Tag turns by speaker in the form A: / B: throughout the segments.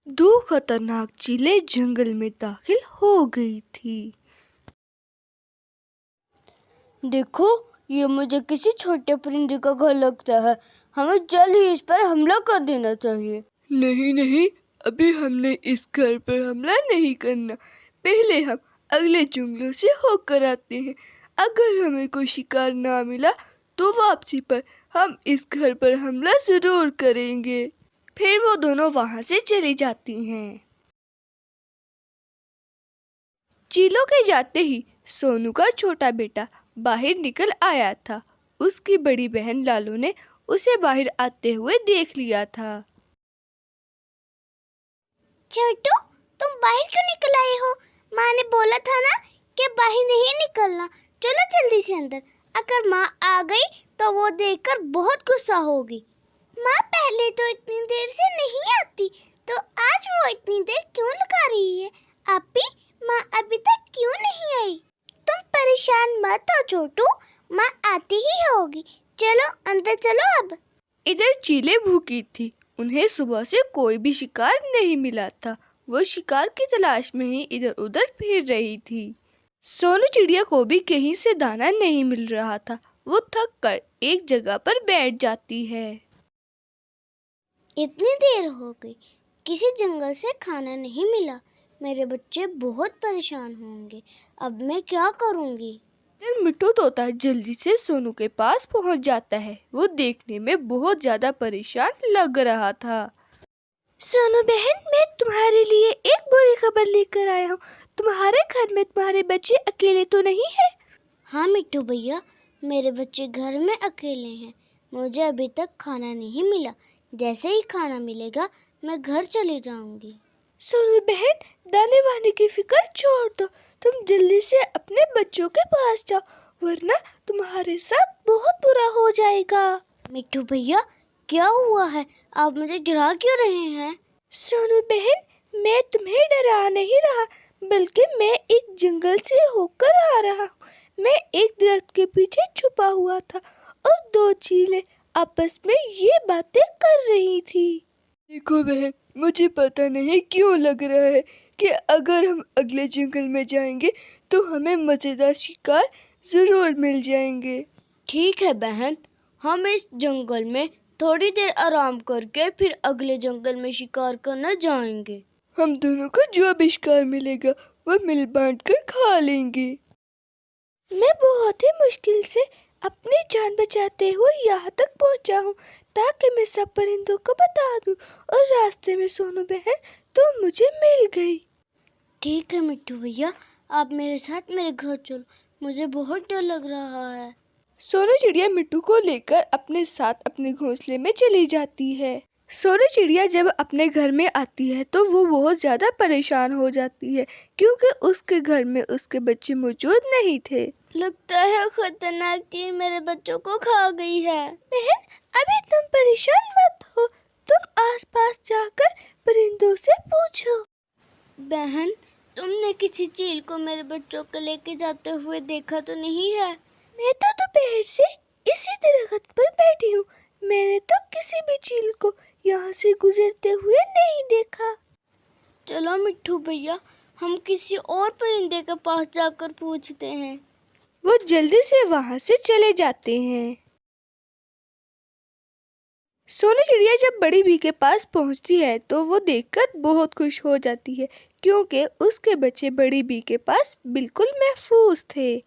A: दो खतरनाक चीलें जंगल में दाखिल हो गई थी।
B: देखो, ये मुझे किसी छोटे परिंदे का घर लगता है। हमें जल्द ही इस पर हमला कर देना चाहिए।
A: नहीं नहीं, अभी हमने इस घर पर हमला नहीं करना। पहले हम अगले जंगलों से होकर आते हैं। अगर हमें कोई शिकार ना मिला तो वापसी पर हम इस घर पर हमला जरूर करेंगे। फिर वो दोनों वहां से चली जाती हैं। चीलों के जाते ही सोनू का छोटा बेटा बाहर निकल आया था। उसकी बड़ी बहन लालू ने उसे बाहर आते हुए देख लिया था।
C: छोटू, तुम बाहर क्यों निकल आए हो? माँ ने बोला था ना कि बाहर नहीं निकलना। चलो जल्दी से अंदर। अगर माँ आ गई तो वो देखकर बहुत गुस्सा होगी। माँ पहले तो इतनी देर से नहीं आती, तो आज वो इतनी देर क्यों लगा रही है? अपी, माँ अभी तक क्यों नहीं आई? तुम परेशान मत हो छोटू, माँ आती ही होगी। चलो अंदर चलो अब।
A: इधर चीलें भूखी थी। उन्हें सुबह से कोई भी शिकार नहीं मिला था। वो शिकार की तलाश में ही इधर उधर फिर रही थी। सोनू चिड़िया को भी कहीं से दाना नहीं मिल रहा था। वो थक कर एक जगह पर बैठ जाती है।
C: इतनी देर हो गई, किसी जंगल से खाना नहीं मिला। मेरे बच्चे बहुत परेशान होंगे। अब मैं क्या करूँगी?
A: फिर मिट्टू तोता जल्दी से सोनू के पास पहुंच जाता है। वो देखने में बहुत ज्यादा परेशान लग रहा था। सोनू बहन, मैं तुम्हारे लिए एक बुरी खबर लेकर आया हूँ। तुम्हारे घर में तुम्हारे बच्चे अकेले तो नहीं है?
C: हाँ मिट्टू भैया, मेरे बच्चे घर में अकेले हैं। मुझे अभी तक खाना नहीं मिला। जैसे ही खाना मिलेगा मैं घर चली जाऊंगी।
A: सोनू बहन, दाने वाने की फिक्र छोड़ दो। तुम जल्दी से अपने बच्चों के पास जाओ, वरना तुम्हारे साथ बहुत बुरा हो जाएगा।
C: मिट्टू भैया, क्या हुआ है? आप मुझे डरा क्यों रहे हैं?
A: सोनू बहन, मैं तुम्हें डरा नहीं रहा, बल्कि मैं एक जंगल से होकर आ रहा हूँ। मैं एक दरख्त के पीछे छुपा हुआ था और दो चीलें आपस में ये बातें कर रही थी। देखो बहन, मुझे पता नहीं क्यों लग रहा है कि अगर हम अगले जंगल में जाएंगे तो हमें मजेदार शिकार जरूर मिल जाएंगे।
B: ठीक है बहन, हम इस जंगल में थोड़ी देर आराम करके फिर अगले जंगल में शिकार करने जाएंगे।
A: हम दोनों को जो भी शिकार मिलेगा वो मिल बांट कर खा लेंगे। मैं बहुत ही मुश्किल से अपनी जान बचाते हुए यहाँ तक पहुँचा हूँ, ताकि मैं सब परिंदों को बता दूँ, और रास्ते में सोनू बहन तो मुझे मिल गई।
C: ठीक है मिट्टू भैया, आप मेरे साथ मेरे घर चलो। मुझे बहुत डर लग रहा है।
A: सोनू चिड़िया मिट्टू को लेकर अपने साथ अपने घोंसले में चली जाती है। सोनू चिड़िया जब अपने घर में आती है तो वो बहुत ज्यादा परेशान हो जाती है, क्योंकि उसके घर में उसके बच्चे मौजूद नहीं थे।
B: लगता है खतरनाक चील मेरे बच्चों को खा गई है।
A: बहन, अभी तुम परेशान मत हो। तुम आसपास जाकर परिंदों से पूछो।
B: बहन, तुमने किसी चील को मेरे बच्चों को लेके जाते हुए देखा तो नहीं है?
A: मैं तो दोपहर से इसी दरख्त पर बैठी हूँ। मैंने तो किसी भी चील को यहाँ से गुजरते हुए नहीं देखा।
B: चलो मिट्टू भैया, हम किसी और परिंदे के पास जाकर पूछते हैं।
A: वो जल्दी से वहाँ से चले जाते हैं। सोनू चिड़िया जब बड़ी बी के पास पहुँचती है तो वो देखकर बहुत खुश हो जाती है, क्योंकि उसके बच्चे बड़ी बी के पास बिल्कुल महफूज थे।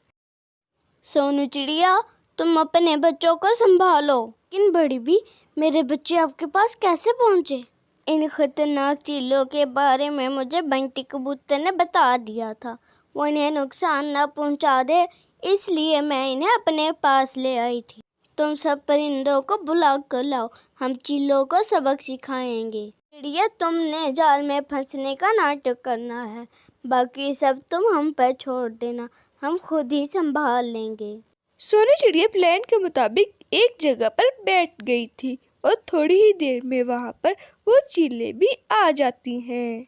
B: सोनू चिड़िया, तुम अपने बच्चों को संभालो।
C: लेकिन बड़ी बी, मेरे बच्चे आपके पास कैसे पहुँचे?
B: इन खतरनाक चीलों के बारे में मुझे बंटी कबूतर ने बता दिया था। वो इन्हें नुकसान न पहुंचा दे, इसलिए मैं इन्हें अपने पास ले आई थी। तुम सब परिंदों को बुला कर लाओ, हम चीलों को सबक सिखाएंगे। चिड़िया, तुमने जाल में फंसने का नाटक करना है, बाकी सब तुम हम पर छोड़ देना, हम खुद ही संभाल लेंगे।
A: सोनू चिड़िया प्लान के मुताबिक एक जगह पर बैठ गई थी और थोड़ी ही देर में वहाँ पर वो चीलें भी आ जाती हैं।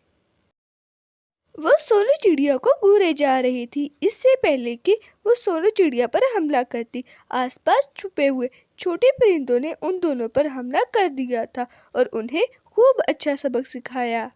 A: वो सोनू चिड़िया को घूरे जा रही थी, इससे पहले कि वो सोनू चिड़िया पर हमला करती। आसपास छुपे हुए छोटे परिंदों ने उन दोनों पर हमला कर दिया था और उन्हें खूब अच्छा सबक सिखाया।